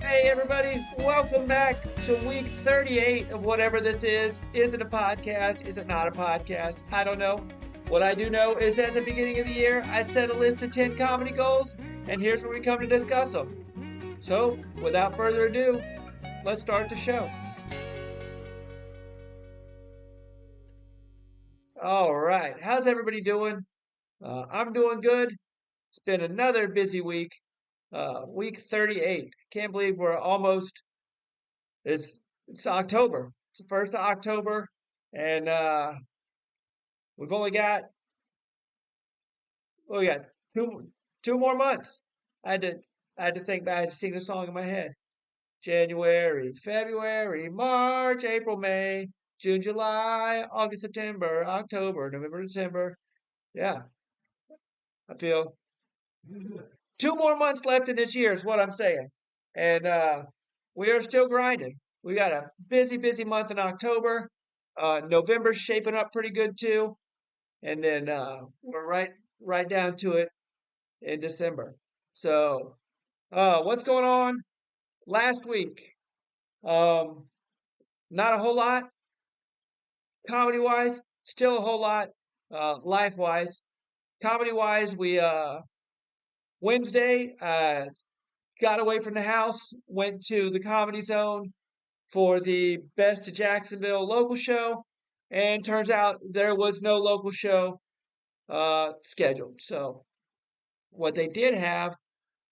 Hey everybody, welcome back to week 38 of whatever this is. Is it a podcast? Is it not a podcast? I don't know. What I do know is at the beginning of the year, I set a list of 10 comedy goals, and here's where we come to discuss them. So, without further ado, let's start the show. All right, how's everybody doing? I'm doing good. It's been another busy week. Week 38. Can't believe we're almost it's October. It's the first of October, and we've only got we got two more months. I had to I had to think back. I had to sing the song in my head. January, February, March, April, May, June, July, August, September, October, November, December. Yeah, I feel two more months left in this year is what I'm saying, and we are still grinding. We got a busy month in October. November's shaping up pretty good too, and then we're right down to it in December. So, what's going on? Last week, um, not a whole lot comedy wise. Still a whole lot life wise. Comedy wise, we Wednesday got away from the house, went to the Comedy Zone for the Best of Jacksonville local show, and turns out there was no local show scheduled. So what they did have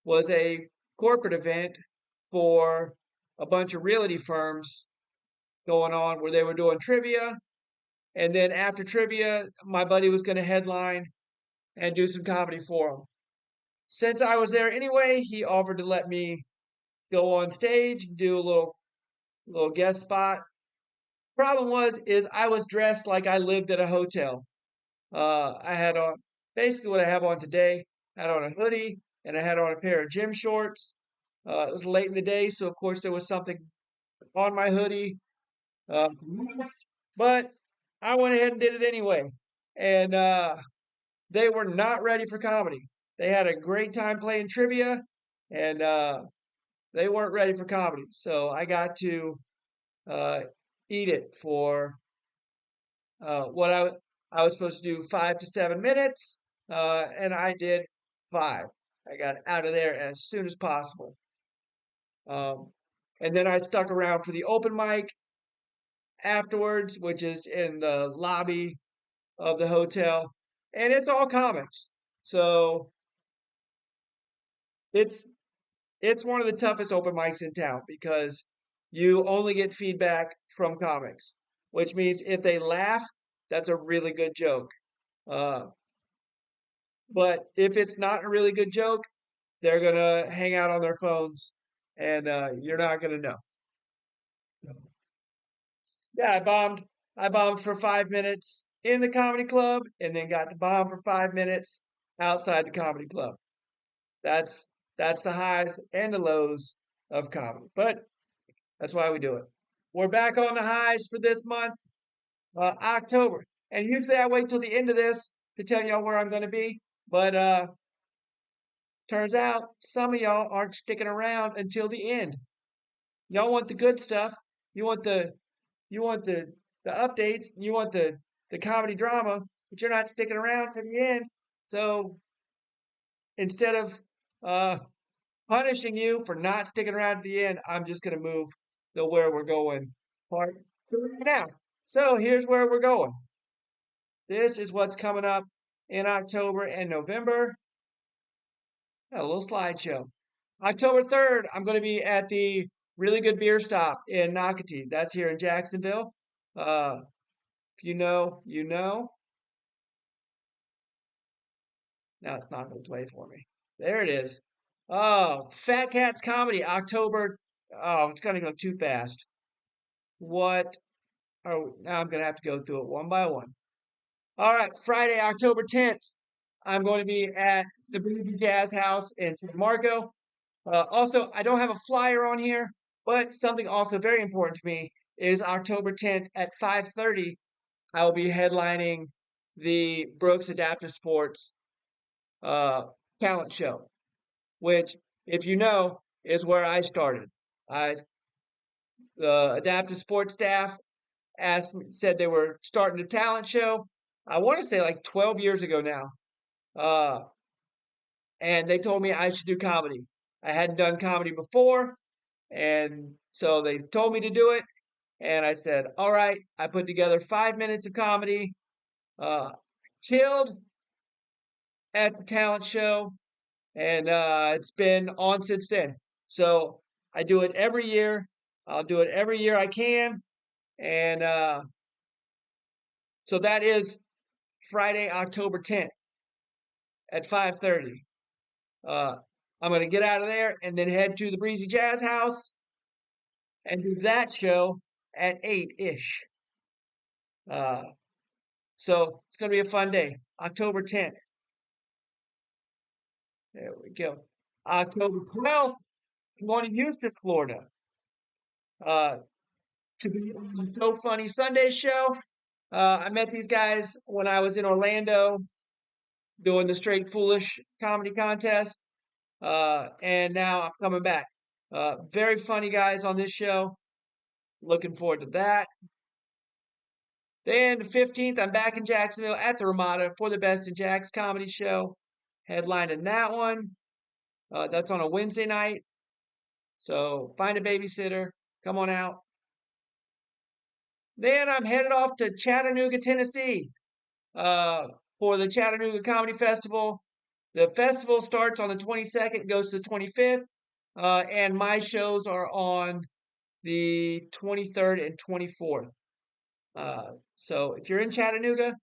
was a corporate event for a bunch of realty firms going on where they were doing trivia. And then after trivia, my buddy was going to headline and do some comedy for them. Since I was there anyway, he offered to let me go on stage, do a little guest spot. Problem is I was dressed like I lived at a hotel. I had on basically what I have on today. I had on a hoodie and I had on a pair of gym shorts. It was late in the day, so of course there was something on my hoodie. Uh, but I went ahead and did it anyway. And they were not ready for comedy. They had a great time playing trivia, and they weren't ready for comedy. So I got to uh, eat it for what I was supposed to do 5 to 7 minutes, and I did five. I got out of there as soon as possible. Um, and then I stuck around for the open mic afterwards, which is in the lobby of the hotel, and it's all comics. So it's it's one of the toughest open mics in town because you only get feedback from comics, which means if they laugh, that's a really good joke. Uh, but if it's not a really good joke, they're gonna hang out on their phones, and you're not gonna know. Yeah, I bombed for 5 minutes in the comedy club, and then got to bomb for 5 minutes outside the comedy club. That's that's the highs and the lows of comedy, but that's why we do it. We're back on the highs for this month, October, and usually I wait till the end of this to tell y'all where I'm going to be, but turns out some of y'all aren't sticking around until the end. Y'all want the good stuff. You want the updates. You want the comedy drama, but you're not sticking around to the end. So instead of uh, punishing you for not sticking around to the end, I'm just going to move the where we're going part to right now. So here's where we're going. This is what's coming up in October and November. A little slideshow. October 3rd, I'm going to be at the Really Good Beer Stop in Nocatee. That's here in Jacksonville. Uh, if you know, you know. Now it's not going to play for me. There it is. Oh, Fat Cats Comedy, October. Oh, it's going to go too fast. What? Oh, now I'm going to have to go through it one by one. All right, Friday, October 10th, I'm going to be at the Baby Jazz House in San Marco. Also, I don't have a flyer on here, but something also very important to me is October 10th at 5:30. I will be headlining the Brooks Adaptive Sports uh, talent show, which, if you know, is where I started. I the adaptive sports staff said they were starting a talent show. I want to say like 12 years ago now. Uh, and they told me I should do comedy. I hadn't done comedy before, and so they told me to do it. And I said, all right. I put together 5 minutes of comedy, uh, killed at the talent show, and it's been on since then. So I do it every year. I'll do it every year I can. And so that is Friday, October 10th at 5:30. Uh, I'm going to get out of there and then head to the Breezy Jazz House and do that show at 8-ish. Uh, so it's going to be a fun day. October 10th. There we go. October 12th, I'm going to Houston, Florida, uh, to be on the So Funny Sunday show. I met these guys when I was in Orlando doing the Straight Foolish comedy contest, and now I'm coming back. Very funny guys on this show. Looking forward to that. Then the 15th, I'm back in Jacksonville at the Ramada for the Best in Jax comedy show. Headlining that one. That's on a Wednesday night. So find a babysitter. Come on out. Then I'm headed off to Chattanooga, Tennessee, uh, for the Chattanooga Comedy Festival. The festival starts on the 22nd, goes to the 25th, and my shows are on the 23rd and 24th. So if you're in Chattanooga,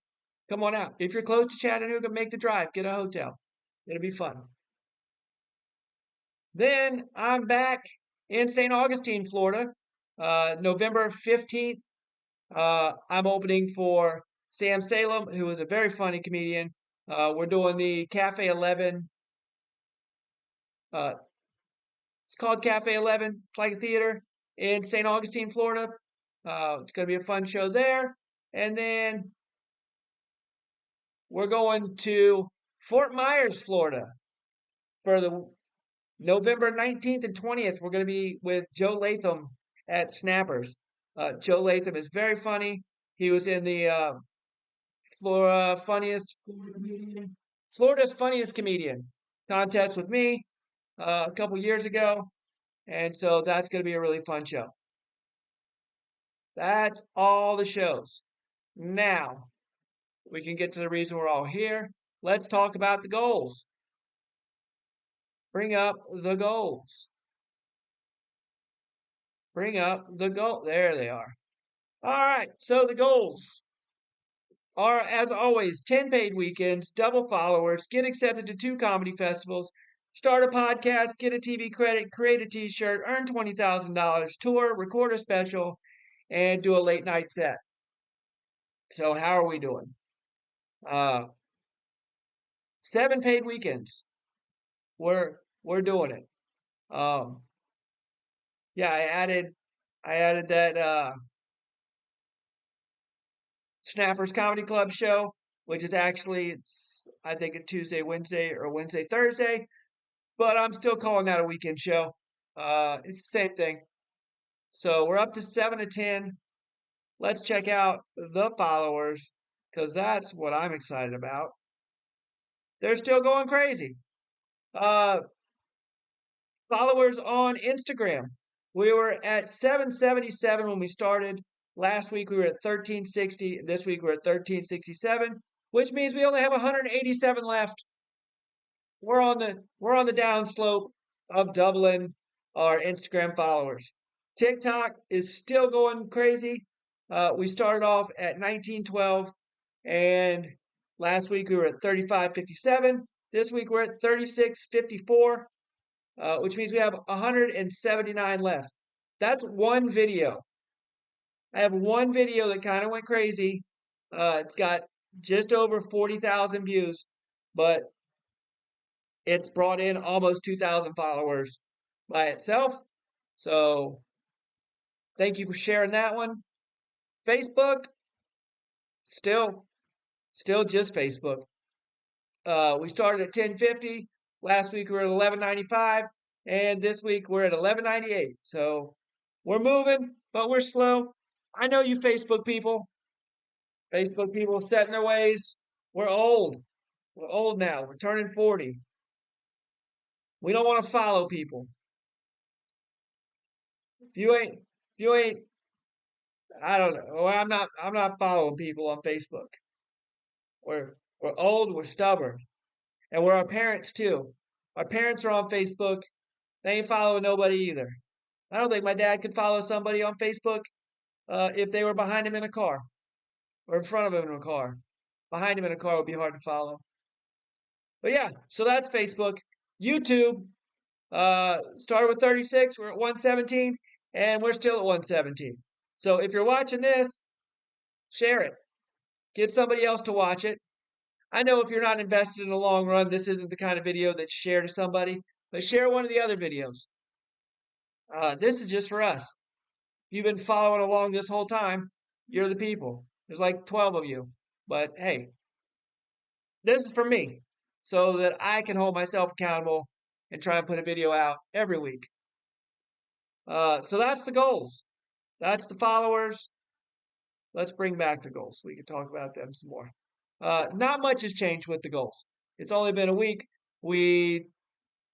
come on out. If you're close to Chattanooga, make the drive, get a hotel. It'll be fun. Then I'm back in St. Augustine, Florida, November 15th. I'm opening for Sam Salem, who is a very funny comedian. We're doing the Cafe 11. Uh, it's called Cafe 11. It's like a theater in St. Augustine, Florida. It's going to be a fun show there. And then we're going to Fort Myers, Florida for the November 19th and 20th. We're going to be with Joe Latham at Snappers. Joe Latham is very funny. He was in the Florida's funniest comedian contest with me a couple years ago. And so that's going to be a really fun show. That's all the shows. Now we can get to the reason we're all here. Let's talk about the goals. Bring up the goals. Bring up the goal. There they are. All right. So the goals are, as always, 10 paid weekends, double followers, get accepted to 2 comedy festivals, start a podcast, get a TV credit, create a t-shirt, earn $20,000, tour, record a special, and do a late night set. So how are we doing? 7 paid weekends. We're doing it. Um, yeah, I added that Snappers Comedy Club show, which is actually it's I think a Tuesday, Wednesday, or Wednesday, Thursday, but I'm still calling that a weekend show. It's the same thing. So we're up to 7 to 10. Let's check out the followers because that's what I'm excited about. They're still going crazy. Uh, Followers on Instagram. We were at 777 when we started. Last week we were at 1360. This week we're at 1367, which means we only have 187 left. We're on the down slope of doubling our Instagram followers. TikTok is still going crazy. We started off at 1912, and last week we were at 3557. This week we're at 3654, which means we have 179 left. That's one video. I have one video that kind of went crazy. It's got just over 40,000 views, but it's brought in almost 2,000 followers by itself. So thank you for sharing that one. Facebook, still, still just Facebook. We started at 1050. Last week we were at 1195. and this week we're at 1198. So we're moving, but we're slow. I know you Facebook people. Facebook people set in their ways. We're old. We're old now. We're turning 40. We don't want to follow people. If you ain't, I don't know. Well, I'm not following people on Facebook. We're old, we're stubborn. And we're our parents too. Our parents are on Facebook. They ain't following nobody either. I don't think my dad could follow somebody on Facebook if they were behind him in a car or in front of him in a car. Behind him in a car would be hard to follow. But yeah, so that's Facebook. YouTube started with 36. We're at 117, and we're still at 117. So if you're watching this, share it. Get somebody else to watch it. I know if you're not invested in the long run, this isn't the kind of video that you share to somebody, but share one of the other videos. This is just for us. If you've been following along this whole time, you're the people. There's like 12 of you. But hey, this is for me so that I can hold myself accountable and try and put a video out every week. So that's the goals. That's the followers. Let's bring back the goals so we can talk about them some more. Not much has changed with the goals. It's only been a week. We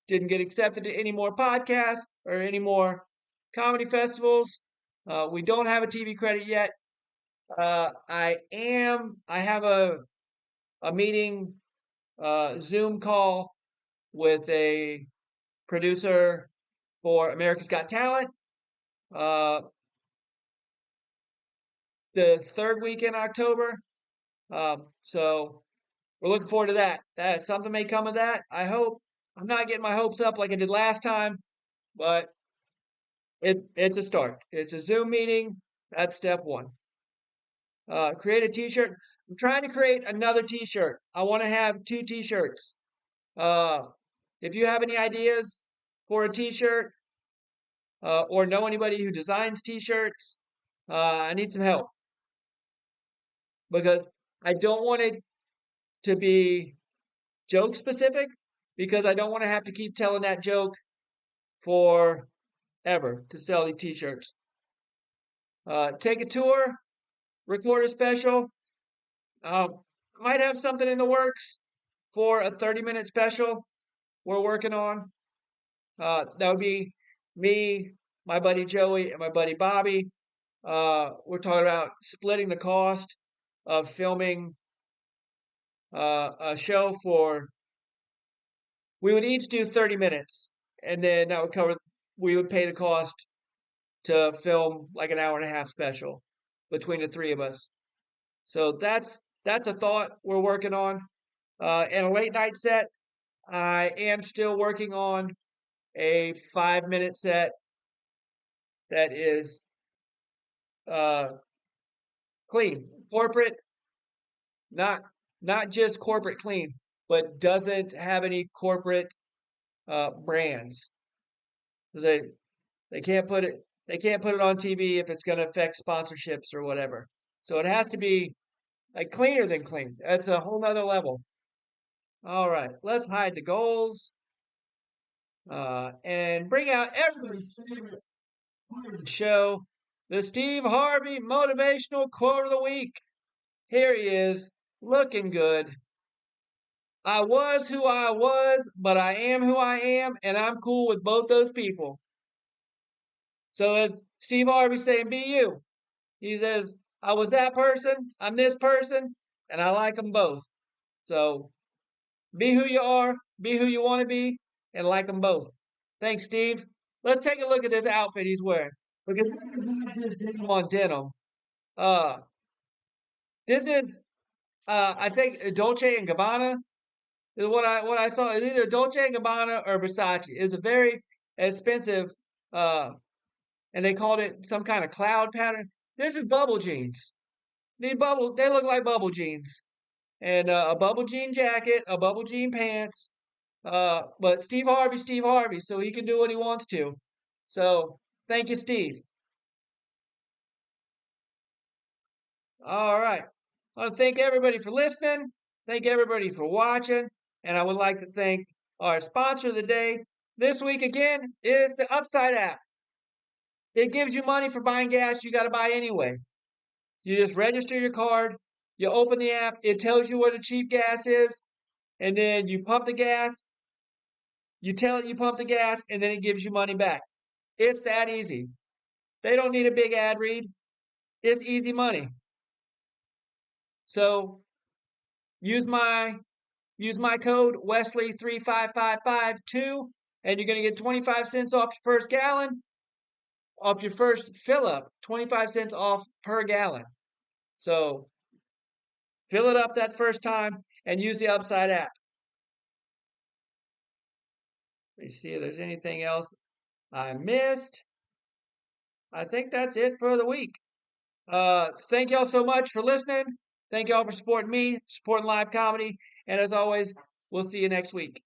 didn't get accepted to any more podcasts or any more comedy festivals. We don't have a TV credit yet. I have a meeting, Zoom call with a producer for America's Got Talent. Uh, the third week in October. So we're looking forward to that. That something may come of that. I hope. I'm not getting my hopes up like I did last time, but it's a start. It's a Zoom meeting. That's step one. Create a T-shirt. I'm trying to create another T-shirt. I want to have two T-shirts. Uh, if you have any ideas for a T-shirt or know anybody who designs T-shirts, I need some help because I don't want it to be joke specific because I don't want to have to keep telling that joke forever to sell these T-shirts. Take a tour, record a special. Might have something in the works for a 30-minute special we're working on. That would be me, my buddy Joey, and my buddy Bobby. We're talking about splitting the cost of filming a show for. We would each do 30 minutes, and then that would cover. We would pay the cost to film like an hour and a half special between the three of us. So that's a thought we're working on. And a late night set, I am still working on a 5 minute set that is uh, clean, corporate, not not just corporate clean, but doesn't have any corporate brands. They they can't put it they can't put it on TV if it's going to affect sponsorships or whatever. So it has to be like cleaner than clean. That's a whole nother level. All right, let's hide the goals and bring out everybody's favorite part of the show, the Steve Harvey motivational quote of the week. Here he is, looking good. I was who I was, but I am who I am, and I'm cool with both those people. So it's Steve Harvey saying, be you. He says, I was that person, I'm this person, and I like them both. So be who you are, be who you want to be, and like them both. Thanks, Steve. Let's take a look at this outfit he's wearing. Because this is not just denim on denim. Uh, this is, I think, Dolce and Gabbana is what I saw. It's either Dolce and Gabbana or Versace. It's a very expensive, uh, and they called it some kind of cloud pattern. This is bubble jeans. They look like bubble jeans, and a bubble jean jacket, a bubble jean pants. But Steve Harvey, so he can do what he wants to. So thank you, Steve. All right. I want to thank everybody for listening. Thank everybody for watching. And I would like to thank our sponsor of the day, this week again is the Upside app. It gives you money for buying gas you got to buy anyway. You just register your card, you open the app, it tells you what a cheap gas is, and then you pump the gas, you tell it you pump the gas, and then it gives you money back. It's that easy. They don't need a big ad read. It's easy money. So use my code Wesley35552 and you're going to get 25 cents off your first gallon, off your first fill up, 25 cents off per gallon. So fill it up that first time and use the Upside app. Let me see if there's anything else I missed. I think that's it for the week. Thank y'all so much for listening. Thank y'all for supporting me, supporting live comedy. And as always, we'll see you next week.